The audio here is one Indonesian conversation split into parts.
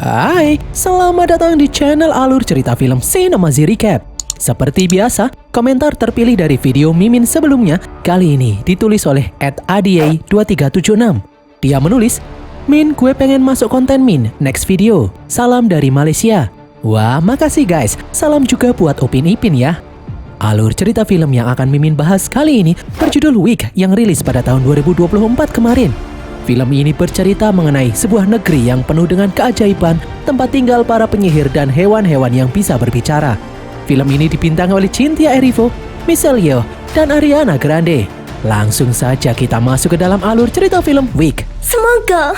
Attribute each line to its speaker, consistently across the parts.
Speaker 1: Hai, selamat datang di channel Alur Cerita Film Cinemazy Recap. Seperti biasa, komentar terpilih dari video Mimin sebelumnya kali ini ditulis oleh @adi2376. Dia menulis, "Min, gue pengen masuk konten Min, next video. Salam dari Malaysia." Wah, makasih guys. Salam juga buat Upin Ipin ya. Alur cerita film yang akan Mimin bahas kali ini berjudul Week yang rilis pada tahun 2024 kemarin. Film ini bercerita mengenai sebuah negeri yang penuh dengan keajaiban, tempat tinggal para penyihir dan hewan-hewan yang bisa berbicara. Film ini dibintangi oleh Cynthia Erivo, Michelle Yeoh, dan Ariana Grande. Langsung saja kita masuk ke dalam alur cerita film Week.
Speaker 2: Semoga.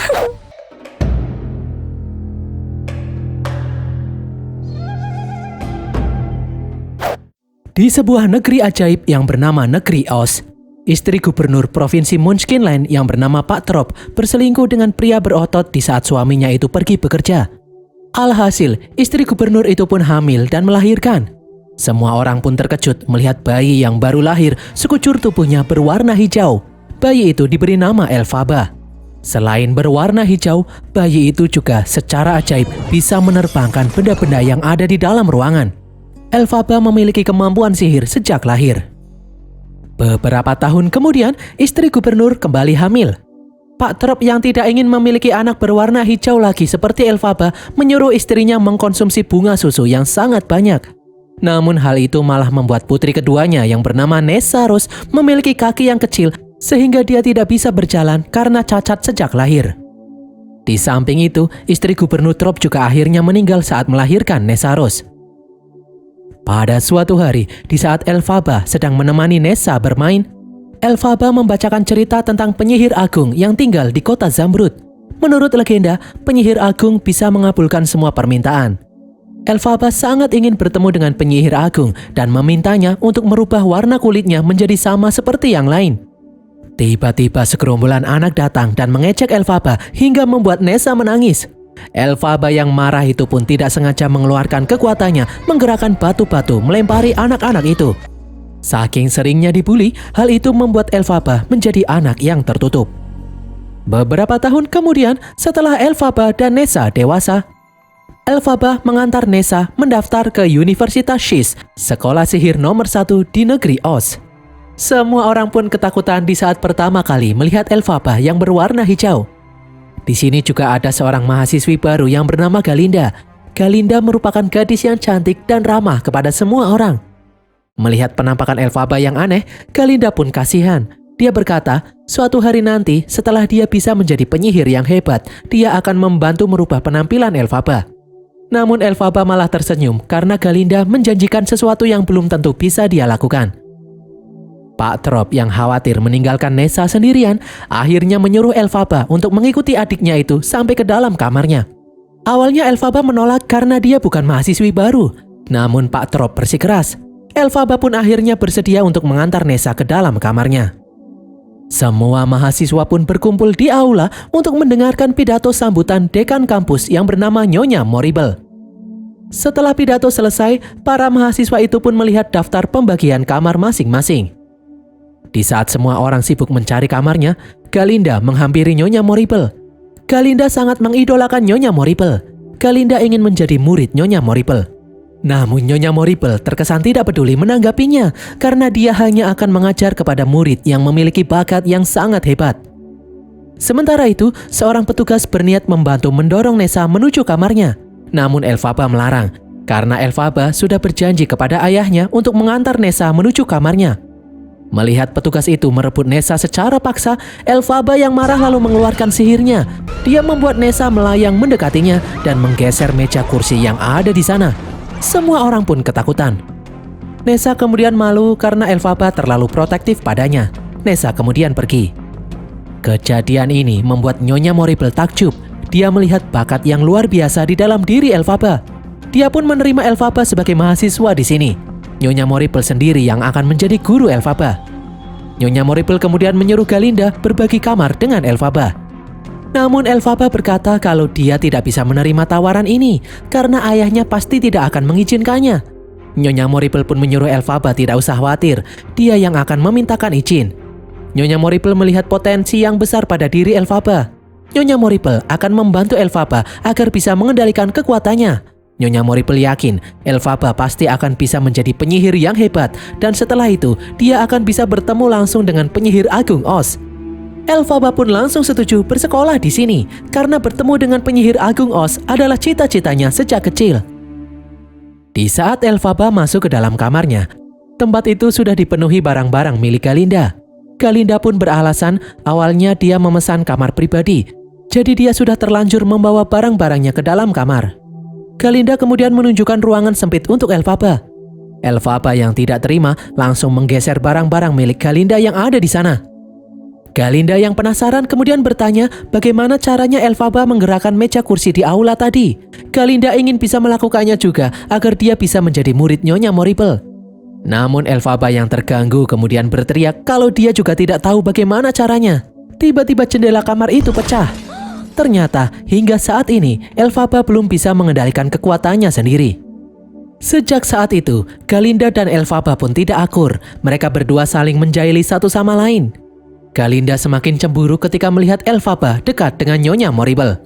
Speaker 1: Di sebuah negeri ajaib yang bernama Negeri Oz, istri gubernur provinsi Munchkinland yang bernama Pak Trop berselingkuh dengan pria berotot di saat suaminya itu pergi bekerja. Alhasil, istri gubernur itu pun hamil dan melahirkan. Semua orang pun terkejut melihat bayi yang baru lahir, sekujur tubuhnya berwarna hijau. Bayi itu diberi nama Elphaba. Selain berwarna hijau, bayi itu juga secara ajaib bisa menerbangkan benda-benda yang ada di dalam ruangan. Elphaba memiliki kemampuan sihir sejak lahir. Beberapa tahun kemudian, istri gubernur kembali hamil. Pak Trop yang tidak ingin memiliki anak berwarna hijau lagi seperti Elphaba menyuruh istrinya mengkonsumsi bunga susu yang sangat banyak. Namun hal itu malah membuat putri keduanya yang bernama Nessa Rose memiliki kaki yang kecil sehingga dia tidak bisa berjalan karena cacat sejak lahir. Di samping itu, istri gubernur Trop juga akhirnya meninggal saat melahirkan Nessa Rose. Pada suatu hari, di saat Elphaba sedang menemani Nessa bermain, Elphaba membacakan cerita tentang penyihir agung yang tinggal di kota Zamrud. Menurut legenda, penyihir agung bisa mengabulkan semua permintaan. Elphaba sangat ingin bertemu dengan penyihir agung dan memintanya untuk merubah warna kulitnya menjadi sama seperti yang lain. Tiba-tiba segerombolan anak datang dan mengejek Elphaba hingga membuat Nessa menangis. Elphaba yang marah itu pun tidak sengaja mengeluarkan kekuatannya menggerakkan batu-batu melempari anak-anak itu. Saking seringnya dibully, hal itu membuat Elphaba menjadi anak yang tertutup. Beberapa tahun kemudian, setelah Elphaba dan Nessa dewasa, Elphaba mengantar Nessa mendaftar ke Universitas Shiz, sekolah sihir nomor 1 di negeri Oz. Semua orang pun ketakutan di saat pertama kali melihat Elphaba yang berwarna hijau. Di sini juga ada seorang mahasiswi baru yang bernama Galinda. Galinda merupakan gadis yang cantik dan ramah kepada semua orang. Melihat penampakan Elphaba yang aneh, Galinda pun kasihan. Dia berkata, suatu hari nanti setelah dia bisa menjadi penyihir yang hebat, dia akan membantu merubah penampilan Elphaba. Namun Elphaba malah tersenyum karena Galinda menjanjikan sesuatu yang belum tentu bisa dia lakukan. Pak Trop yang khawatir meninggalkan Nessa sendirian akhirnya menyuruh Elphaba untuk mengikuti adiknya itu sampai ke dalam kamarnya. Awalnya Elphaba menolak karena dia bukan mahasiswi baru. Namun Pak Trop bersikeras. Elphaba pun akhirnya bersedia untuk mengantar Nessa ke dalam kamarnya. Semua mahasiswa pun berkumpul di aula untuk mendengarkan pidato sambutan dekan kampus yang bernama Nyonya Moribel. Setelah pidato selesai, para mahasiswa itu pun melihat daftar pembagian kamar masing-masing. Di saat semua orang sibuk mencari kamarnya, Galinda menghampiri Nyonya Moribel. Galinda sangat mengidolakan Nyonya Moribel. Galinda ingin menjadi murid Nyonya Moribel. Namun Nyonya Moribel terkesan tidak peduli menanggapinya karena dia hanya akan mengajar kepada murid yang memiliki bakat yang sangat hebat. Sementara itu, seorang petugas berniat membantu mendorong Nessa menuju kamarnya. Namun Elphaba melarang karena Elphaba sudah berjanji kepada ayahnya untuk mengantar Nessa menuju kamarnya. Melihat petugas itu merebut Nessa secara paksa, Elphaba yang marah lalu mengeluarkan sihirnya. Dia membuat Nessa melayang mendekatinya dan menggeser meja kursi yang ada di sana. Semua orang pun ketakutan. Nessa kemudian malu karena Elphaba terlalu protektif padanya. Nessa kemudian pergi. Kejadian ini membuat Nyonya Moribel takjub. Dia melihat bakat yang luar biasa di dalam diri Elphaba. Dia pun menerima Elphaba sebagai mahasiswa di sini. Nyonya Moribel sendiri yang akan menjadi guru Elphaba. Nyonya Moribel kemudian menyuruh Galinda berbagi kamar dengan Elphaba. Namun Elphaba berkata kalau dia tidak bisa menerima tawaran ini karena ayahnya pasti tidak akan mengizinkannya. Nyonya Moribel pun menyuruh Elphaba tidak usah khawatir, dia yang akan memintakan izin. Nyonya Moribel melihat potensi yang besar pada diri Elphaba. Nyonya Morrible akan membantu Elphaba agar bisa mengendalikan kekuatannya. Nyonya Morrible yakin Elphaba pasti akan bisa menjadi penyihir yang hebat, dan setelah itu dia akan bisa bertemu langsung dengan penyihir agung Oz. Elphaba pun langsung setuju bersekolah di sini karena bertemu dengan penyihir agung Oz adalah cita-citanya sejak kecil. Di saat Elphaba masuk ke dalam kamarnya, tempat itu sudah dipenuhi barang-barang milik Galinda. Galinda pun beralasan awalnya dia memesan kamar pribadi, jadi dia sudah terlanjur membawa barang-barangnya ke dalam kamar. Galinda kemudian menunjukkan ruangan sempit untuk Elphaba. Elphaba yang tidak terima langsung menggeser barang-barang milik Galinda yang ada di sana. Galinda yang penasaran kemudian bertanya bagaimana caranya Elphaba menggerakkan meja kursi di aula tadi. Galinda ingin bisa melakukannya juga agar dia bisa menjadi murid Nyonya Morrible. Namun Elphaba yang terganggu kemudian berteriak kalau dia juga tidak tahu bagaimana caranya. Tiba-tiba jendela kamar itu pecah. Ternyata hingga saat ini Elphaba belum bisa mengendalikan kekuatannya sendiri. Sejak saat itu, Galinda dan Elphaba pun tidak akur. Mereka berdua saling menjahili satu sama lain. Galinda semakin cemburu ketika melihat Elphaba dekat dengan Nyonya Morrible.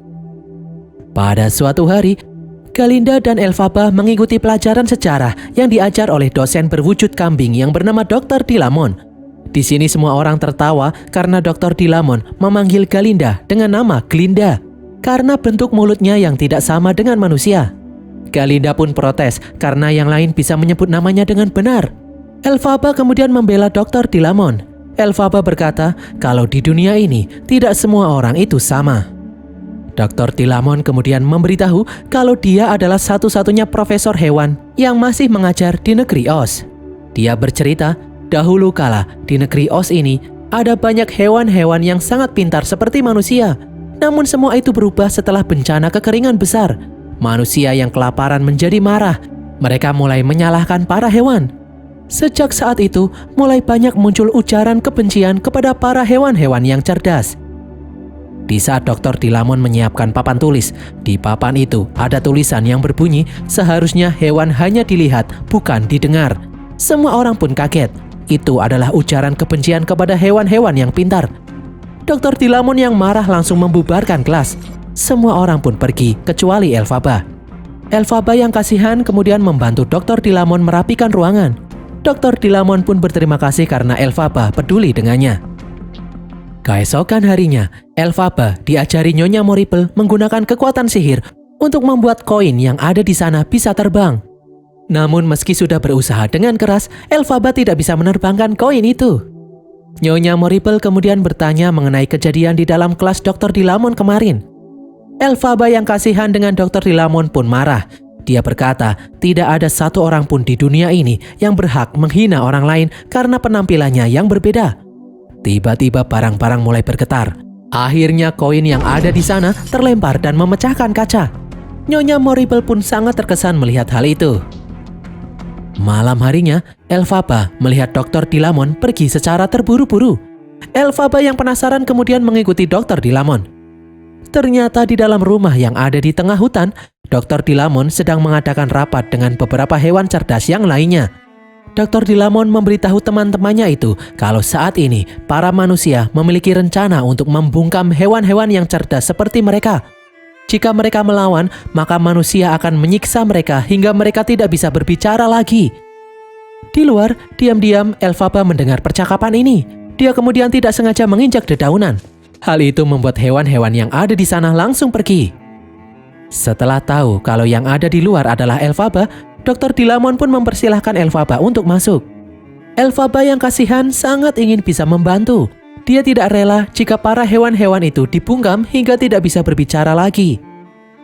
Speaker 1: Pada suatu hari, Galinda dan Elphaba mengikuti pelajaran sejarah yang diajar oleh dosen berwujud kambing yang bernama Dr. Dilamon. Di sini semua orang tertawa karena Dr. Dilamon memanggil Galinda dengan nama Glinda karena bentuk mulutnya yang tidak sama dengan manusia. Galinda pun protes karena yang lain bisa menyebut namanya dengan benar. Elphaba kemudian membela Dr. Dilamon. Elphaba berkata kalau di dunia ini tidak semua orang itu sama. Dr. Dilamon kemudian memberitahu kalau dia adalah satu-satunya profesor hewan yang masih mengajar di negeri Oz. Dia bercerita, dahulu kala di negeri Oz ini ada banyak hewan-hewan yang sangat pintar seperti manusia. Namun semua itu berubah setelah bencana kekeringan besar. Manusia yang kelaparan menjadi marah. Mereka mulai menyalahkan para hewan. Sejak saat itu mulai banyak muncul ujaran kebencian kepada para hewan-hewan yang cerdas. Di saat Dr. Dilamon menyiapkan papan tulis, di papan itu ada tulisan yang berbunyi seharusnya hewan hanya dilihat bukan didengar. Semua orang pun kaget. Itu adalah ujaran kebencian kepada hewan-hewan yang pintar. Dr. Dilamon yang marah langsung membubarkan kelas. Semua orang pun pergi kecuali Elphaba. Elphaba yang kasihan kemudian membantu Dr. Dilamon merapikan ruangan. Dr. Dilamon pun berterima kasih karena Elphaba peduli dengannya. Keesokan harinya, Elphaba diajari Nyonya Morrible menggunakan kekuatan sihir untuk membuat koin yang ada di sana bisa terbang. Namun meski sudah berusaha dengan keras, Elphaba tidak bisa menerbangkan koin itu. Nyonya Morrible kemudian bertanya mengenai kejadian di dalam kelas Dr. Dilamon kemarin. Elphaba yang kasihan dengan Dr. Dilamon pun marah. Dia berkata tidak ada satu orang pun di dunia ini yang berhak menghina orang lain karena penampilannya yang berbeda. Tiba-tiba barang-barang mulai bergetar. Akhirnya koin yang ada di sana terlempar dan memecahkan kaca. Nyonya Morrible pun sangat terkesan melihat hal itu. Malam harinya, Elphaba melihat Dr. Dilamon pergi secara terburu-buru. Elphaba yang penasaran kemudian mengikuti Dr. Dilamon. Ternyata di dalam rumah yang ada di tengah hutan, Dr. Dilamon sedang mengadakan rapat dengan beberapa hewan cerdas yang lainnya. Dr. Dilamon memberitahu teman-temannya itu kalau saat ini para manusia memiliki rencana untuk membungkam hewan-hewan yang cerdas seperti mereka. Jika mereka melawan, maka manusia akan menyiksa mereka hingga mereka tidak bisa berbicara lagi. Di luar, diam-diam Elphaba mendengar percakapan ini. Dia kemudian tidak sengaja menginjak dedaunan. Hal itu membuat hewan-hewan yang ada di sana langsung pergi. Setelah tahu kalau yang ada di luar adalah Elphaba, Dr. Dilamon pun mempersilahkan Elphaba untuk masuk. Elphaba yang kasihan sangat ingin bisa membantu. Dia tidak rela jika para hewan-hewan itu dibungkam hingga tidak bisa berbicara lagi.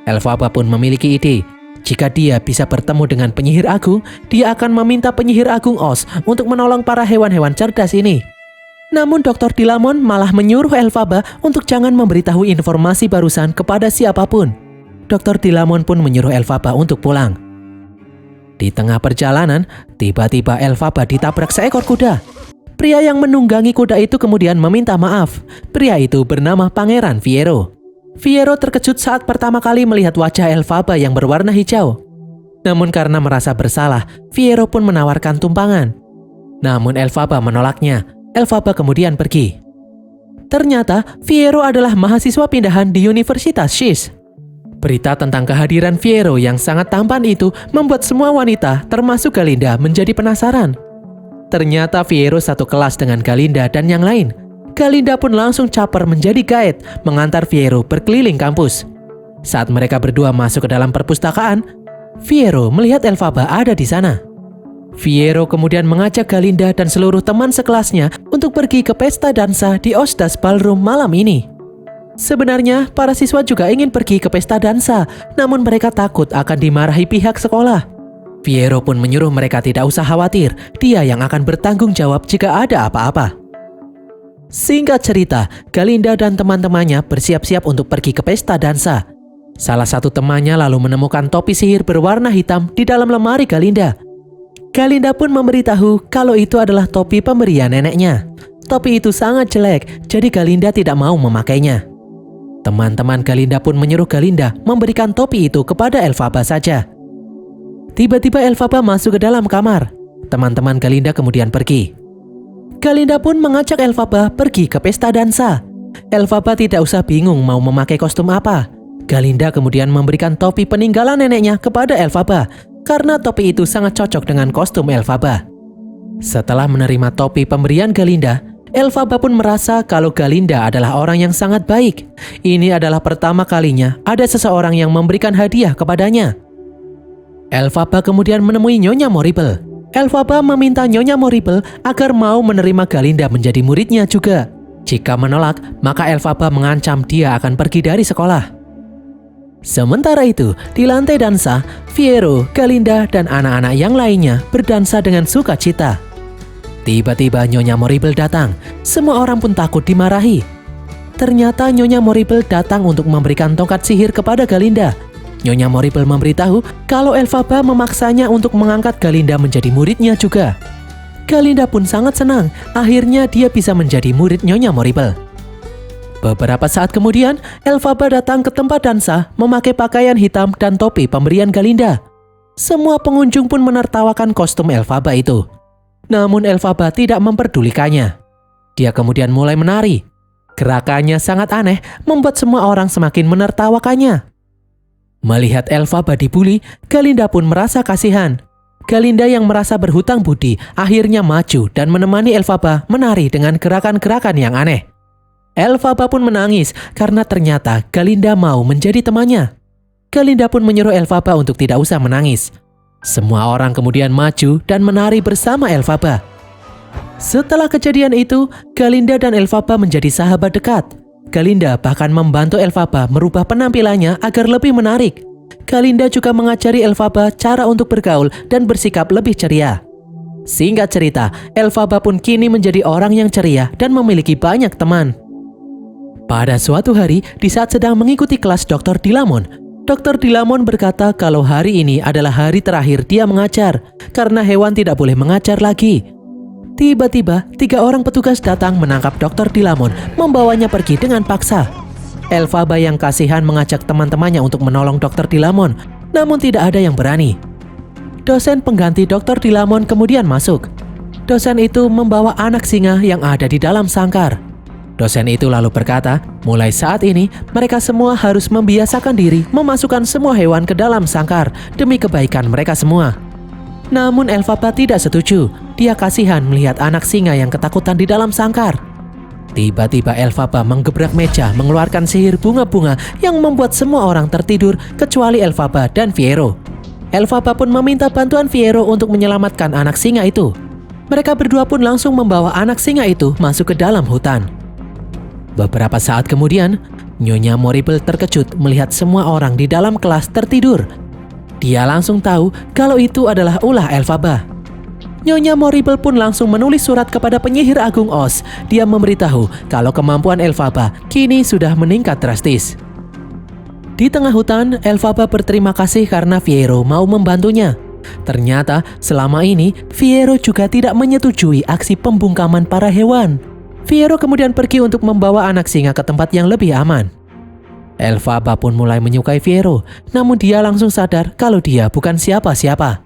Speaker 1: Elphaba pun memiliki ide. Jika dia bisa bertemu dengan penyihir agung, dia akan meminta penyihir agung Oz untuk menolong para hewan-hewan cerdas ini. Namun Dr. Dilamon malah menyuruh Elphaba untuk jangan memberitahu informasi barusan kepada siapapun. Dr. Dilamon pun menyuruh Elphaba untuk pulang. Di tengah perjalanan, tiba-tiba Elphaba ditabrak seekor kuda. Pria yang menunggangi kuda itu kemudian meminta maaf. Pria itu bernama Pangeran Fiyero. Fiyero terkejut saat pertama kali melihat wajah Elphaba yang berwarna hijau. Namun karena merasa bersalah, Fiyero pun menawarkan tumpangan. Namun Elphaba menolaknya. Elphaba kemudian pergi. Ternyata Fiyero adalah mahasiswa pindahan di Universitas Shiz. Berita tentang kehadiran Fiyero yang sangat tampan itu membuat semua wanita, termasuk Galinda, menjadi penasaran. Ternyata Fiyero satu kelas dengan Galinda dan yang lain. Galinda pun langsung caper menjadi guide, mengantar Fiyero berkeliling kampus. Saat mereka berdua masuk ke dalam perpustakaan, Fiyero melihat Elphaba ada di sana. Fiyero kemudian mengajak Galinda dan seluruh teman sekelasnya untuk pergi ke pesta dansa di Osdas Ballroom malam ini. Sebenarnya, para siswa juga ingin pergi ke pesta dansa, namun mereka takut akan dimarahi pihak sekolah. Fiyero pun menyuruh mereka tidak usah khawatir, dia yang akan bertanggung jawab jika ada apa-apa. Singkat cerita, Galinda dan teman-temannya bersiap-siap untuk pergi ke pesta dansa. Salah satu temannya lalu menemukan topi sihir berwarna hitam di dalam lemari Galinda. Galinda pun memberitahu kalau itu adalah topi pemberian neneknya. Topi itu sangat jelek, jadi Galinda tidak mau memakainya. Teman-teman Galinda pun menyuruh Galinda memberikan topi itu kepada Elphaba saja. Tiba-tiba Elphaba masuk ke dalam kamar. Teman-teman Galinda kemudian pergi. Galinda pun mengajak Elphaba pergi ke pesta dansa. Elphaba tidak usah bingung mau memakai kostum apa. Galinda kemudian memberikan topi peninggalan neneknya kepada Elphaba, karena topi itu sangat cocok dengan kostum Elphaba. Setelah menerima topi pemberian Galinda, Elphaba pun merasa kalau Galinda adalah orang yang sangat baik. Ini adalah pertama kalinya ada seseorang yang memberikan hadiah kepadanya. Elphaba kemudian menemui Nyonya Morrible. Elphaba meminta Nyonya Morrible agar mau menerima Galinda menjadi muridnya juga. Jika menolak, maka Elphaba mengancam dia akan pergi dari sekolah. Sementara itu, di lantai dansa, Fiyero, Galinda, dan anak-anak yang lainnya berdansa dengan sukacita. Tiba-tiba Nyonya Morrible datang. Semua orang pun takut dimarahi. Ternyata Nyonya Morrible datang untuk memberikan tongkat sihir kepada Galinda. Nyonya Morrible memberitahu kalau Elphaba memaksanya untuk mengangkat Galinda menjadi muridnya juga. Galinda pun sangat senang, akhirnya dia bisa menjadi murid Nyonya Morrible. Beberapa saat kemudian, Elphaba datang ke tempat dansa memakai pakaian hitam dan topi pemberian Galinda. Semua pengunjung pun menertawakan kostum Elphaba itu. Namun Elphaba tidak memperdulikannya. Dia kemudian mulai menari. Gerakannya sangat aneh, membuat semua orang semakin menertawakannya. Melihat Elphaba dibully, Galinda pun merasa kasihan. Galinda yang merasa berhutang budi akhirnya maju dan menemani Elphaba menari dengan gerakan-gerakan yang aneh. Elphaba pun menangis karena ternyata Galinda mau menjadi temannya. Galinda pun menyuruh Elphaba untuk tidak usah menangis. Semua orang kemudian maju dan menari bersama Elphaba. Setelah kejadian itu, Galinda dan Elphaba menjadi sahabat dekat. Galinda bahkan membantu Elphaba merubah penampilannya agar lebih menarik. Galinda juga mengajari Elphaba cara untuk bergaul dan bersikap lebih ceria. Singkat cerita, Elphaba pun kini menjadi orang yang ceria dan memiliki banyak teman. Pada suatu hari, di saat sedang mengikuti kelas Dr. Dilamon, Dr. Dilamon berkata kalau hari ini adalah hari terakhir dia mengajar, karena hewan tidak boleh mengajar lagi. Tiba-tiba, 3 orang petugas datang menangkap Dr. Dilamon, membawanya pergi dengan paksa. Elphaba yang kasihan mengajak teman-temannya untuk menolong Dr. Dilamon, namun tidak ada yang berani. Dosen pengganti Dr. Dilamon kemudian masuk. Dosen itu membawa anak singa yang ada di dalam sangkar. Dosen itu lalu berkata, mulai saat ini mereka semua harus membiasakan diri memasukkan semua hewan ke dalam sangkar demi kebaikan mereka semua. Namun Elphaba tidak setuju. Dia kasihan melihat anak singa yang ketakutan di dalam sangkar. Tiba-tiba Elphaba menggebrak meja mengeluarkan sihir bunga-bunga yang membuat semua orang tertidur kecuali Elphaba dan Fiyero. Elphaba pun meminta bantuan Fiyero untuk menyelamatkan anak singa itu. Mereka berdua pun langsung membawa anak singa itu masuk ke dalam hutan. Beberapa saat kemudian, Nyonya Morrible terkejut melihat semua orang di dalam kelas tertidur. Dia langsung tahu kalau itu adalah ulah Elphaba. Nyonya Morrible pun langsung menulis surat kepada penyihir agung Oz. Dia memberitahu kalau kemampuan Elphaba kini sudah meningkat drastis. Di tengah hutan, Elphaba berterima kasih karena Fiyero mau membantunya. Ternyata selama ini Fiyero juga tidak menyetujui aksi pembungkaman para hewan. Fiyero kemudian pergi untuk membawa anak singa ke tempat yang lebih aman. Elphaba pun mulai menyukai Fiyero, namun dia langsung sadar kalau dia bukan siapa-siapa.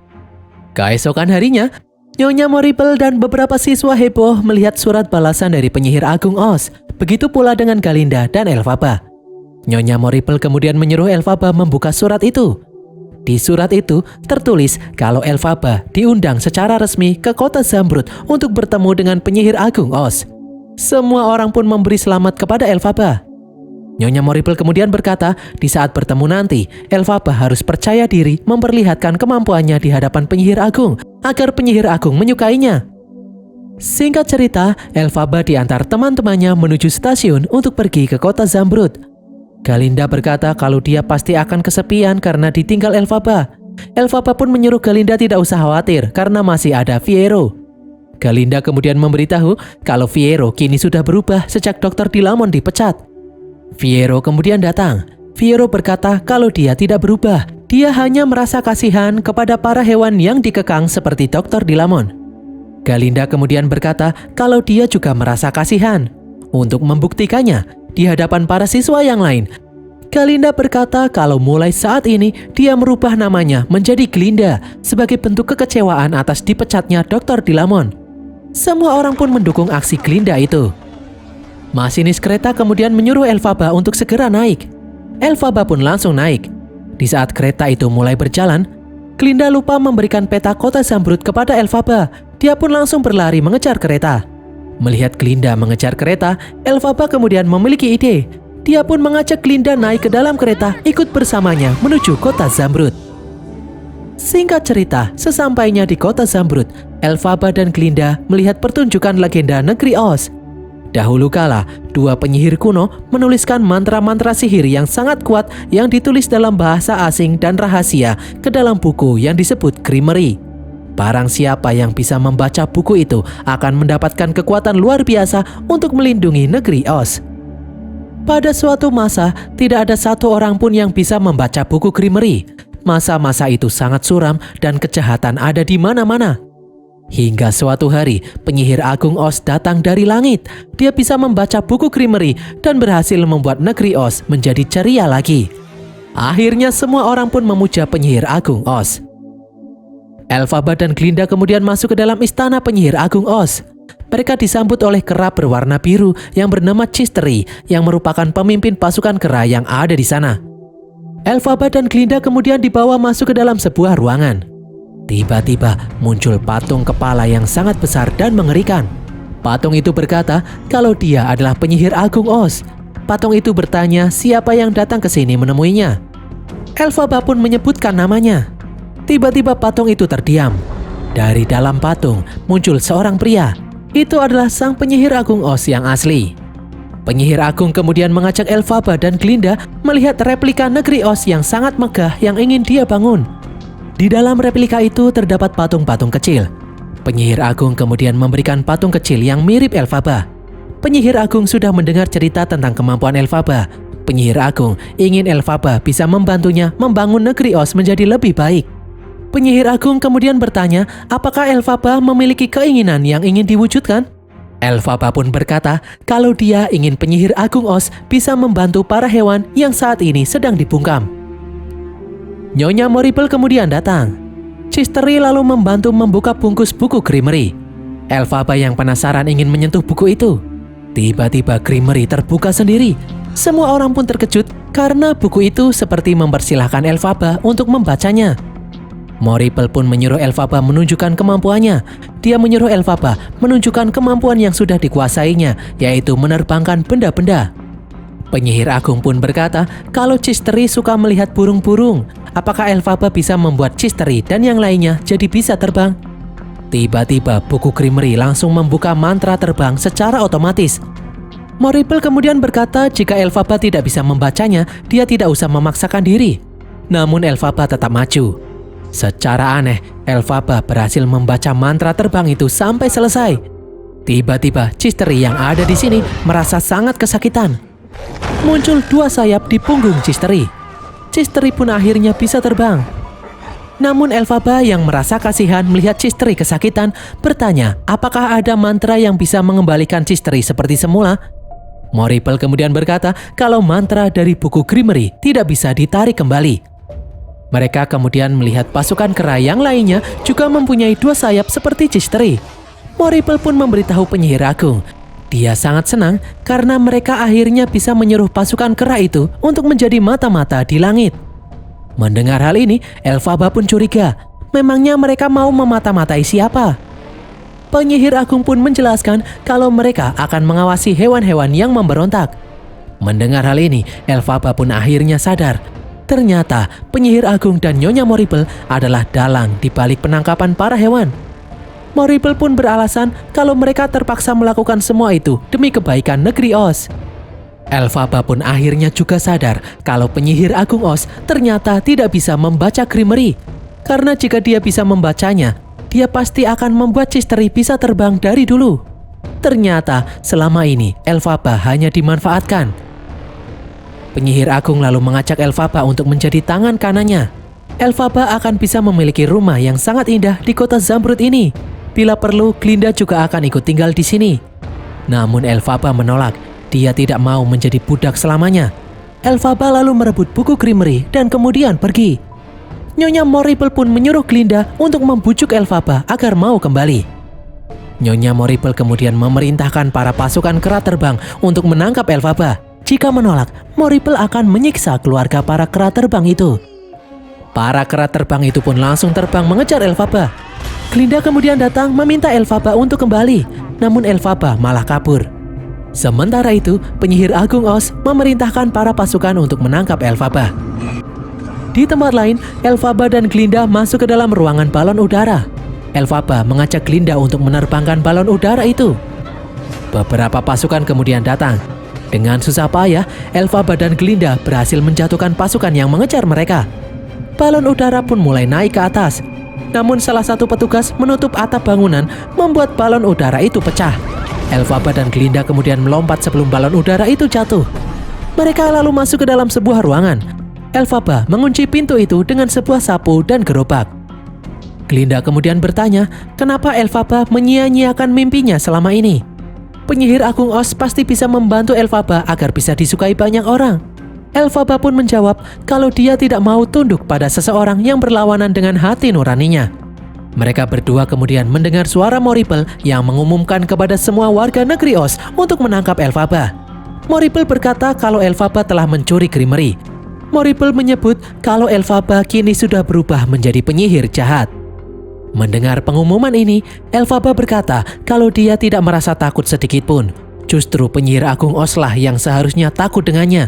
Speaker 1: Keesokan harinya, Nyonya Morrible dan beberapa siswa heboh melihat surat balasan dari penyihir agung Oz. Begitu pula dengan Galinda dan Elphaba. Nyonya Morrible kemudian menyuruh Elphaba membuka surat itu. Di surat itu tertulis kalau Elphaba diundang secara resmi ke kota Zamrud untuk bertemu dengan penyihir agung Oz. Semua orang pun memberi selamat kepada Elphaba. Nyonya Morrible kemudian berkata, di saat bertemu nanti, Elphaba harus percaya diri memperlihatkan kemampuannya di hadapan penyihir agung agar penyihir agung menyukainya. Singkat cerita, Elphaba diantar teman-temannya menuju stasiun untuk pergi ke kota Zamrud. Galinda berkata kalau dia pasti akan kesepian karena ditinggal Elphaba. Elphaba pun menyuruh Galinda tidak usah khawatir karena masih ada Fiyero. Galinda kemudian memberitahu kalau Fiyero kini sudah berubah sejak Dr. Dilamon dipecat. Fiyero kemudian datang. Fiyero berkata kalau dia tidak berubah. Dia hanya merasa kasihan kepada para hewan yang dikekang seperti Dr. Dilamon. Galinda kemudian berkata kalau dia juga merasa kasihan. Untuk membuktikannya, di hadapan para siswa yang lain, Galinda berkata kalau mulai saat ini dia merubah namanya menjadi Glinda sebagai bentuk kekecewaan atas dipecatnya Dr. Dilamon. Semua orang pun mendukung aksi Glinda itu. Masinis kereta kemudian menyuruh Elphaba untuk segera naik. Elphaba pun langsung naik. Di saat kereta itu mulai berjalan, Glinda lupa memberikan peta kota Zamrud kepada Elphaba. Dia pun langsung berlari mengejar kereta. Melihat Glinda mengejar kereta, Elphaba kemudian memiliki ide. Dia pun mengajak Glinda naik ke dalam kereta ikut bersamanya menuju kota Zamrud. Singkat cerita, sesampainya di kota Zamrud, Elphaba dan Glinda melihat pertunjukan legenda negeri Oz. Dahulu kala, dua penyihir kuno menuliskan mantra-mantra sihir yang sangat kuat yang ditulis dalam bahasa asing dan rahasia ke dalam buku yang disebut Grimoire. Barang siapa yang bisa membaca buku itu akan mendapatkan kekuatan luar biasa untuk melindungi negeri Oz. Pada suatu masa, tidak ada satu orang pun yang bisa membaca buku Grimoire. Masa-masa itu sangat suram dan kejahatan ada di mana-mana. Hingga suatu hari, penyihir agung Oz datang dari langit. Dia bisa membaca buku Grimoire dan berhasil membuat negeri Oz menjadi ceria lagi. Akhirnya semua orang pun memuja penyihir agung Oz. Elphaba dan Glinda kemudian masuk ke dalam istana penyihir agung Oz. Mereka disambut oleh kera berwarna biru yang bernama Chistery yang merupakan pemimpin pasukan kera yang ada di sana. Elphaba dan Glinda kemudian dibawa masuk ke dalam sebuah ruangan. Tiba-tiba muncul patung kepala yang sangat besar dan mengerikan. Patung itu berkata kalau dia adalah penyihir agung Oz. Patung itu bertanya siapa yang datang ke sini menemuinya. Elphaba pun menyebutkan namanya. Tiba-tiba patung itu terdiam. Dari dalam patung muncul seorang pria. Itu adalah sang penyihir agung Oz yang asli. Penyihir agung kemudian mengajak Elphaba dan Glinda melihat replika negeri Oz yang sangat megah yang ingin dia bangun. Di dalam replika itu terdapat patung-patung kecil. Penyihir agung kemudian memberikan patung kecil yang mirip Elphaba. Penyihir agung sudah mendengar cerita tentang kemampuan Elphaba. Penyihir agung ingin Elphaba bisa membantunya membangun negeri Oz menjadi lebih baik. Penyihir agung kemudian bertanya, apakah Elphaba memiliki keinginan yang ingin diwujudkan? Elphaba pun berkata kalau dia ingin penyihir agung Oz bisa membantu para hewan yang saat ini sedang dibungkam. Nyonya Morrible kemudian datang. Chistery lalu membantu membuka bungkus buku Grimoire. Elphaba yang penasaran ingin menyentuh buku itu. Tiba-tiba Grimoire terbuka sendiri. Semua orang pun terkejut karena buku itu seperti mempersilahkan Elphaba untuk membacanya. Morrible pun menyuruh Elphaba menunjukkan kemampuannya. Dia menyuruh Elphaba menunjukkan kemampuan yang sudah dikuasainya, yaitu menerbangkan benda-benda. Penyihir agung pun berkata kalau Chistery suka melihat burung-burung. Apakah Elphaba bisa membuat Chistery dan yang lainnya jadi bisa terbang? Tiba-tiba buku Grimoire langsung membuka mantra terbang secara otomatis. Morrible kemudian berkata jika Elphaba tidak bisa membacanya, dia tidak usah memaksakan diri. Namun Elphaba tetap maju. Secara aneh, Elphaba berhasil membaca mantra terbang itu sampai selesai. Tiba-tiba, Chistery yang ada di sini merasa sangat kesakitan. Muncul dua sayap di punggung Chistery. Chistery pun akhirnya bisa terbang. Namun Elphaba yang merasa kasihan melihat Chistery kesakitan bertanya apakah ada mantra yang bisa mengembalikan Chistery seperti semula. Morrible kemudian berkata kalau mantra dari buku Grimoire tidak bisa ditarik kembali. Mereka kemudian melihat pasukan kera yang lainnya juga mempunyai dua sayap seperti Chistery. Morrible pun memberitahu penyihir agung. Dia sangat senang karena mereka akhirnya bisa menyuruh pasukan kera itu untuk menjadi mata-mata di langit. Mendengar hal ini, Elphaba pun curiga. Memangnya mereka mau memata-matai siapa? Penyihir agung pun menjelaskan kalau mereka akan mengawasi hewan-hewan yang memberontak. Mendengar hal ini, Elphaba pun akhirnya sadar. Ternyata penyihir agung dan Nyonya Morrible adalah dalang di balik penangkapan para hewan. Morrible pun beralasan kalau mereka terpaksa melakukan semua itu demi kebaikan negeri Oz. Elphaba pun akhirnya juga sadar kalau penyihir agung Oz ternyata tidak bisa membaca Grimmery. Karena jika dia bisa membacanya, dia pasti akan membuat Cisteri bisa terbang dari dulu. Ternyata selama ini Elphaba hanya dimanfaatkan. Penyihir agung lalu mengajak Elphaba untuk menjadi tangan kanannya. Elphaba akan bisa memiliki rumah yang sangat indah di kota Zamrud ini. Bila perlu, Glinda juga akan ikut tinggal di sini. Namun Elphaba menolak. Dia tidak mau menjadi budak selamanya. Elphaba lalu merebut buku Grimmery dan kemudian pergi. Nyonya Morrible pun menyuruh Glinda untuk membujuk Elphaba agar mau kembali. Nyonya Morrible kemudian memerintahkan para pasukan kera terbang untuk menangkap Elphaba. Jika menolak, Morrible akan menyiksa keluarga para kera terbang itu. Para kera terbang itu pun langsung terbang mengejar Elphaba. Glinda kemudian datang meminta Elphaba untuk kembali, namun Elphaba malah kabur. Sementara itu, penyihir agung Oz memerintahkan para pasukan untuk menangkap Elphaba. Di tempat lain, Elphaba dan Glinda masuk ke dalam ruangan balon udara. Elphaba mengajak Glinda untuk menerbangkan balon udara itu. Beberapa pasukan kemudian datang. Dengan susah payah, Elphaba dan Glinda berhasil menjatuhkan pasukan yang mengejar mereka. Balon udara pun mulai naik ke atas. Namun salah satu petugas menutup atap bangunan membuat balon udara itu pecah. Elphaba dan Glinda kemudian melompat sebelum balon udara itu jatuh. Mereka lalu masuk ke dalam sebuah ruangan. Elphaba mengunci pintu itu dengan sebuah sapu dan gerobak. Glinda kemudian bertanya, kenapa Elphaba menyia-nyiakan mimpinya selama ini? Penyihir agung Oz pasti bisa membantu Elphaba agar bisa disukai banyak orang. Elphaba pun menjawab kalau dia tidak mau tunduk pada seseorang yang berlawanan dengan hati nuraninya. Mereka berdua kemudian mendengar suara Morrible yang mengumumkan kepada semua warga negeri Oz untuk menangkap Elphaba. Morrible berkata kalau Elphaba telah mencuri Grimmery. Morrible menyebut kalau Elphaba kini sudah berubah menjadi penyihir jahat. Mendengar pengumuman ini, Elphaba berkata kalau dia tidak merasa takut sedikit pun. Justru penyihir agung Oz lah yang seharusnya takut dengannya.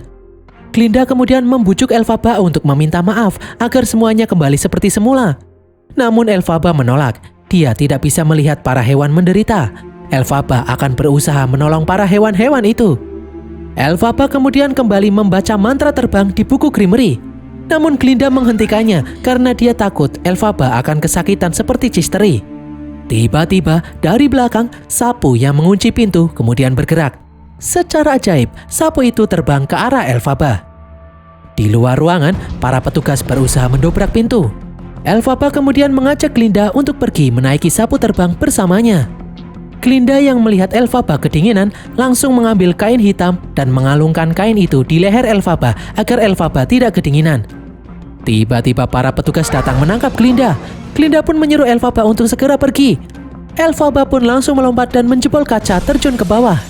Speaker 1: Glinda kemudian membujuk Elphaba untuk meminta maaf agar semuanya kembali seperti semula. Namun Elphaba menolak. Dia tidak bisa melihat para hewan menderita. Elphaba akan berusaha menolong para hewan-hewan itu. Elphaba kemudian kembali membaca mantra terbang di buku Grimmery. Namun Glinda menghentikannya karena dia takut Elphaba akan kesakitan seperti Cisteri. Tiba-tiba dari belakang, sapu yang mengunci pintu kemudian bergerak. Secara ajaib, sapu itu terbang ke arah Elphaba. Di luar ruangan, para petugas berusaha mendobrak pintu. Elphaba kemudian mengajak Glinda untuk pergi menaiki sapu terbang bersamanya. Glinda yang melihat Elphaba kedinginan langsung mengambil kain hitam dan mengalungkan kain itu di leher Elphaba agar Elphaba tidak kedinginan. Tiba-tiba para petugas datang menangkap Glinda. Glinda pun menyuruh Elphaba untuk segera pergi. Elphaba pun langsung melompat dan menjebol kaca terjun ke bawah.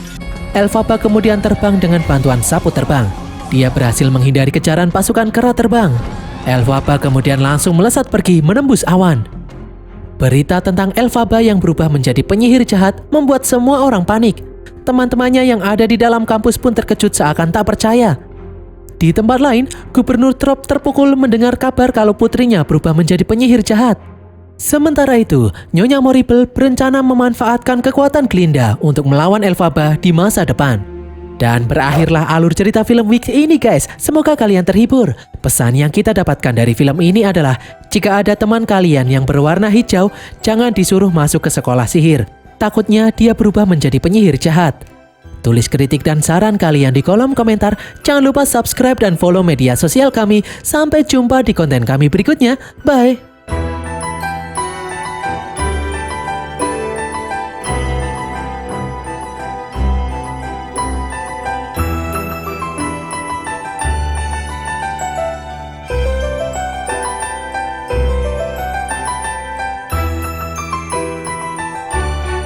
Speaker 1: Elphaba kemudian terbang dengan bantuan sapu terbang. Dia berhasil menghindari kejaran pasukan kera terbang. Elphaba kemudian langsung melesat pergi menembus awan. Berita tentang Elphaba yang berubah menjadi penyihir jahat membuat semua orang panik. Teman-temannya yang ada di dalam kampus pun terkejut seakan tak percaya. Di tempat lain, Gubernur Trop terpukul mendengar kabar kalau putrinya berubah menjadi penyihir jahat. Sementara itu, Nyonya Morrible berencana memanfaatkan kekuatan Glinda untuk melawan Elphaba di masa depan. Dan berakhirlah alur cerita film Week ini guys. Semoga kalian terhibur. Pesan yang kita dapatkan dari film ini adalah jika ada teman kalian yang berwarna hijau, jangan disuruh masuk ke sekolah sihir. Takutnya dia berubah menjadi penyihir jahat. Tulis kritik dan saran kalian di kolom komentar. Jangan lupa subscribe dan follow media sosial kami. Sampai jumpa di konten kami berikutnya. Bye!